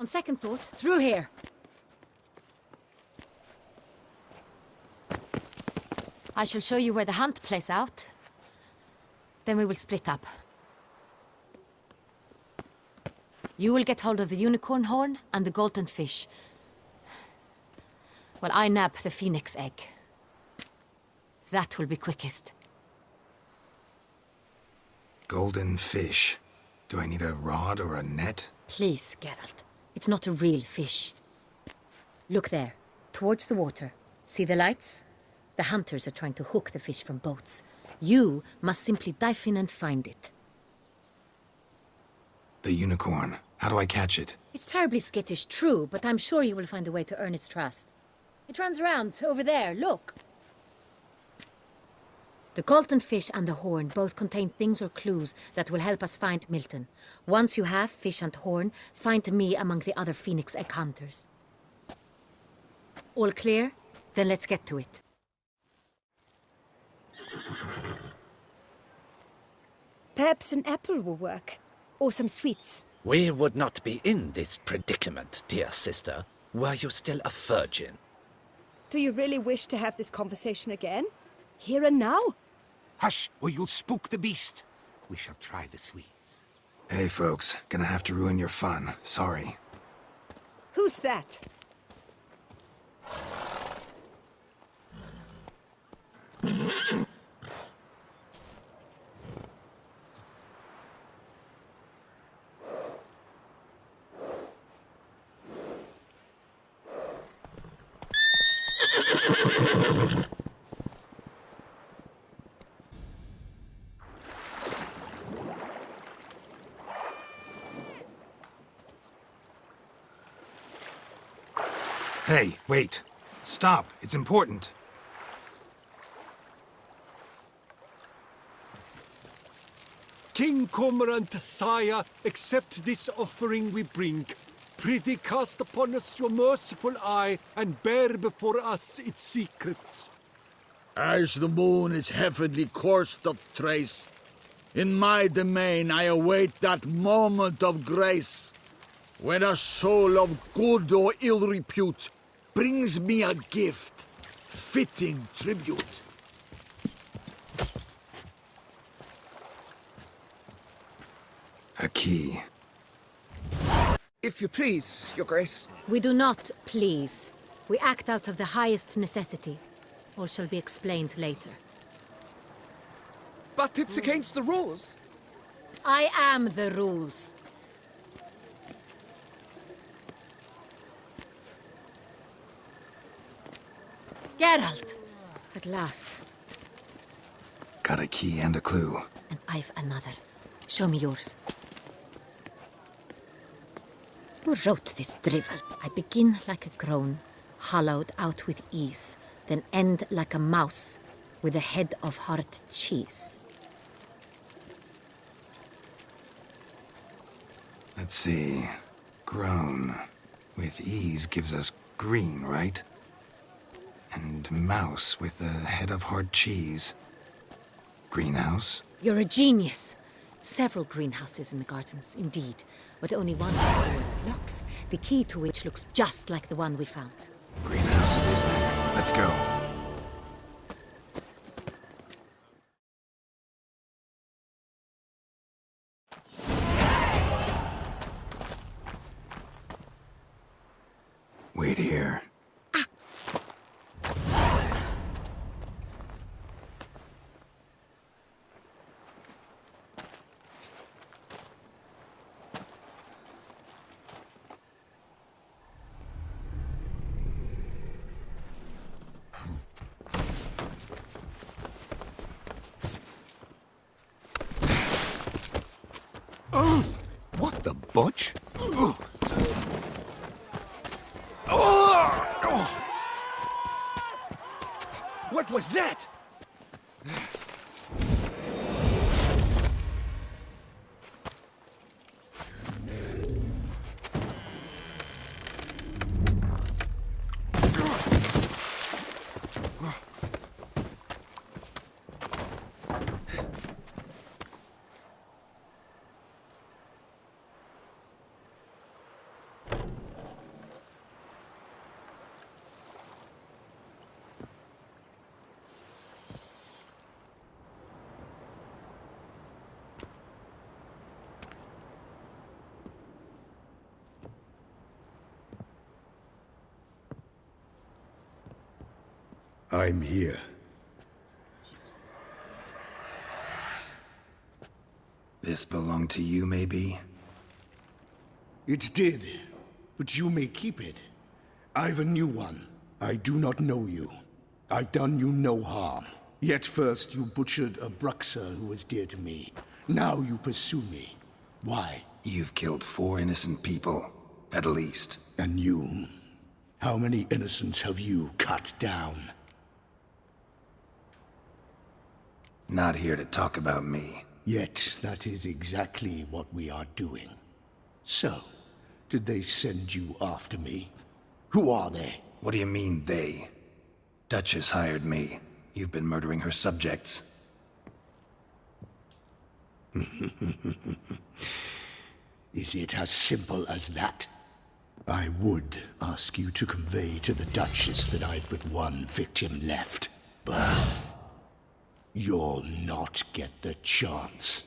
On second thought, through here. I shall show you where the hunt plays out. Then we will split up. You will get hold of the unicorn horn and the golden fish. While I nab the phoenix egg. That will be quickest. Golden fish. Do I need a rod or a net? Please, Geralt. It's not a real fish. Look there, towards the water. See the lights? The hunters are trying to hook the fish from boats. You must simply dive in and find it. The unicorn. How do I catch it? It's terribly skittish, true, but I'm sure you will find a way to earn its trust. It runs around, over there, look. The golden fish and the horn both contain things or clues that will help us find Milton. Once you have fish and horn, find me among the other phoenix egg hunters. All clear? Then let's get to it. Perhaps an apple will work. Or some sweets. We would not be in this predicament, dear sister, were you still a virgin. Do you really wish to have this conversation again? Here and now? Hush, or you'll spook the beast. We shall try the sweets. Hey, folks. Gonna have to ruin your fun. Sorry. Who's that? Hey, wait. Stop. It's important. King Cormorant, sire, accept this offering we bring. Prithee cast upon us your merciful eye, and bear before us its secrets. As the moon is heavenly coursed of trace, in my domain I await that moment of grace, when a soul of good or ill repute brings me a gift, fitting tribute. A key. If you please, Your Grace. We do not please. We act out of the highest necessity. All shall be explained later. But it's against the rules. I am the rules. Geralt! At last. Got a key and a clue. And I've another. Show me yours. Who wrote this drivel? I begin like a groan, hollowed out with ease, then end like a mouse, with a head of hard cheese. Let's see. Groan. With ease gives us green, right? And mouse with the head of hard cheese. Greenhouse? You're a genius. Several greenhouses in the gardens, indeed, but only one door that locks, the key to which looks just like the one we found. Greenhouse it is then. Let's go. Wait here. What the butch? What was that? I'm here. This belonged to you, maybe? It did, but you may keep it. I've a new one. I do not know you. I've done you no harm. Yet first you butchered a Bruxer who was dear to me. Now you pursue me. Why? You've killed 4 innocent people, at least. And you? How many innocents have you cut down? Not here to talk about me. Yet that is exactly what we are doing. So, did they send you after me? Who are they? What do you mean, they? Duchess hired me. You've been murdering her subjects. Is it as simple as that? I would ask you to convey to the Duchess that I've but one victim left, but you'll not get the chance.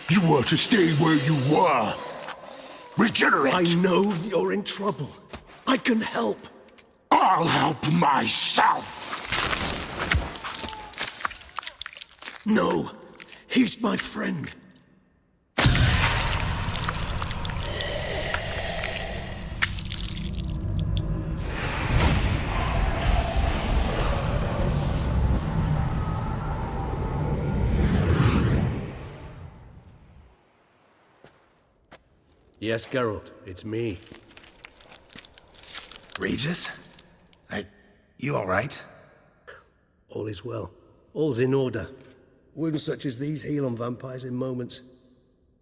You were to stay where you were. Regenerate! I know you're in trouble. I can help. I'll help myself! No, he's my friend. Yes, Geralt, it's me. Regis? You alright? All is well. All's in order. Wounds such as these heal on vampires in moments.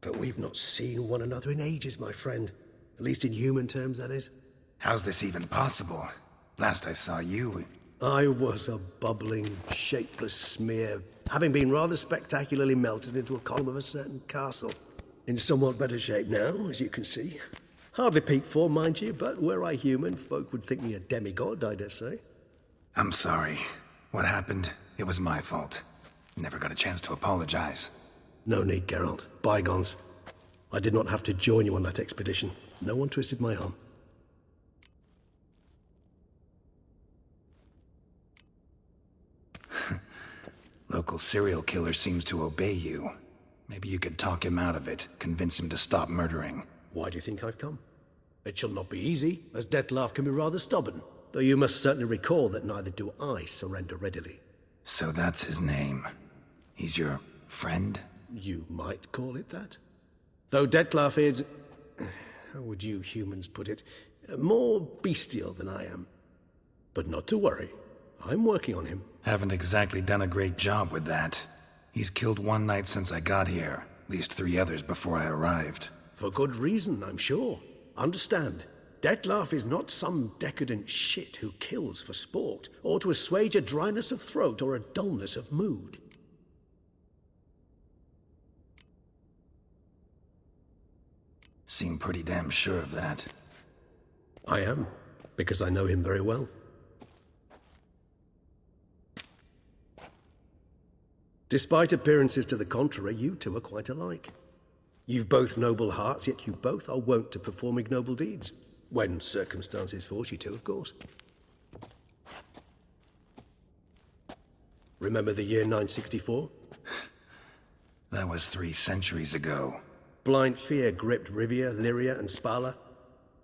But we've not seen one another in ages, my friend. At least in human terms, that is. How's this even possible? Last I saw you... I was a bubbling, shapeless smear, having been rather spectacularly melted into a column of a certain castle. In somewhat better shape now, as you can see. Hardly peak form, mind you, but were I human, folk would think me a demigod, I dare say. I'm sorry. What happened? It was my fault. Never got a chance to apologize. No need, Geralt. Bygones. I did not have to join you on that expedition. No one twisted my arm. Local serial killer seems to obey you. Maybe you could talk him out of it, convince him to stop murdering. Why do you think I've come? It shall not be easy, as Dettlaff can be rather stubborn. Though you must certainly recall that neither do I surrender readily. So that's his name. He's your friend? You might call it that. Though Dettlaff is... how would you humans put it? More bestial than I am. But not to worry. I'm working on him. Haven't exactly done a great job with that. He's killed 1 knight since I got here. At least 3 others before I arrived. For good reason, I'm sure. Understand, Dettlaff is not some decadent shit who kills for sport, or to assuage a dryness of throat or a dullness of mood. Seem pretty damn sure of that. I am, because I know him very well. Despite appearances to the contrary, you two are quite alike. You've both noble hearts, yet you both are wont to perform ignoble deeds. When circumstances force you to, of course. Remember the year 964? That was 3 centuries ago. Blind fear gripped Rivia, Lyria, and Spala.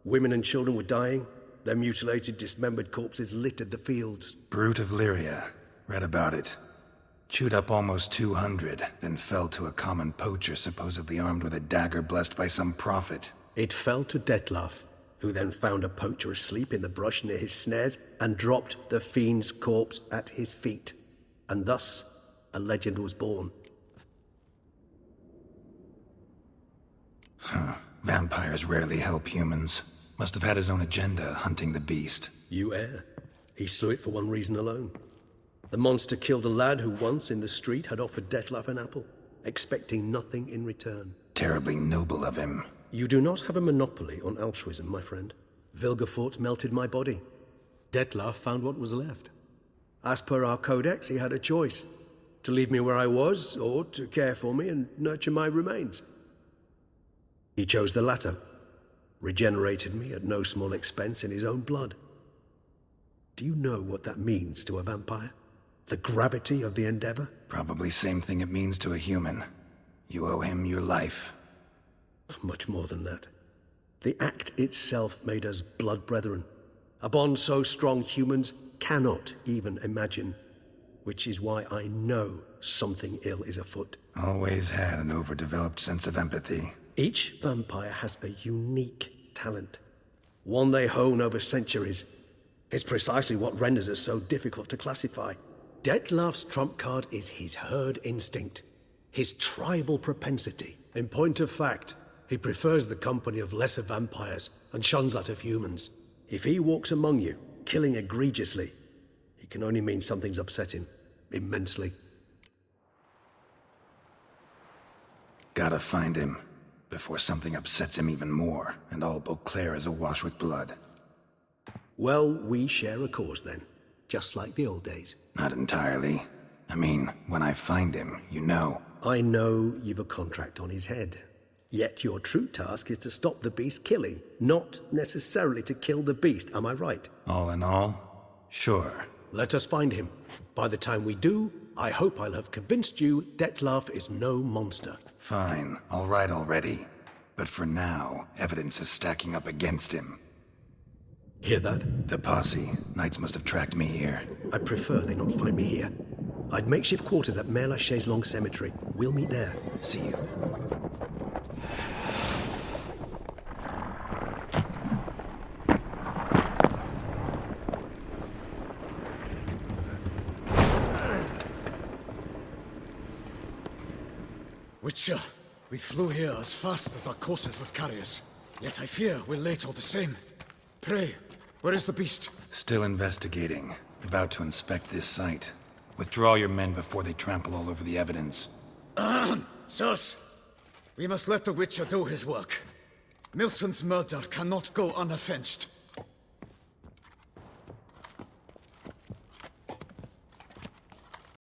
Women and children were dying. Their mutilated, dismembered corpses littered the fields. Brute of Lyria. Read about it. Chewed up almost 200, then fell to a common poacher supposedly armed with a dagger blessed by some prophet. It fell to Dettlaff, who then found a poacher asleep in the brush near his snares and dropped the fiend's corpse at his feet. And thus, a legend was born. Vampires rarely help humans. Must have had his own agenda, hunting the beast. You err. He slew it for one reason alone. The monster killed a lad who once in the street had offered Dettlaff an apple, expecting nothing in return. Terribly noble of him. You do not have a monopoly on altruism, my friend. Vilgefortz melted my body. Dettlaff found what was left. As per our codex, he had a choice: to leave me where I was, or to care for me and nurture my remains. He chose the latter, regenerated me at no small expense in his own blood. Do you know what that means to a vampire? The gravity of the endeavor? Probably same thing it means to a human. You owe him your life. Much more than that. The act itself made us blood brethren. A bond so strong humans cannot even imagine. Which is why I know something ill is afoot. Always had an overdeveloped sense of empathy. Each vampire has a unique talent. One they hone over centuries. It's precisely what renders us so difficult to classify. Dettlaff's trump card is his herd instinct. His tribal propensity. In point of fact, he prefers the company of lesser vampires and shuns that of humans. If he walks among you, killing egregiously, it can only mean something's upset him. Immensely. Gotta find him, before something upsets him even more, and all Beauclair is awash with blood. Well, we share a cause then, just like the old days. Not entirely. I mean, when I find him, you know. I know you've a contract on his head. Yet your true task is to stop the beast killing, not necessarily to kill the beast, am I right? All in all, sure. Let us find him. By the time we do, I hope I'll have convinced you Dettlaff is no monster. Fine, all right already. But for now, evidence is stacking up against him. Hear that? The posse. Knights must have tracked me here. I'd prefer they not find me here. I've makeshift quarters at Mère la Chaise-Longue Cemetery. We'll meet there. See you. Witcher, we flew here as fast as our courses would carry us. Yet I fear we're late all the same. Pray, where is the beast? Still investigating. About to inspect this site. Withdraw your men before they trample all over the evidence. Sirs, we must let the Witcher do his work. Milton's murder cannot go unavenged.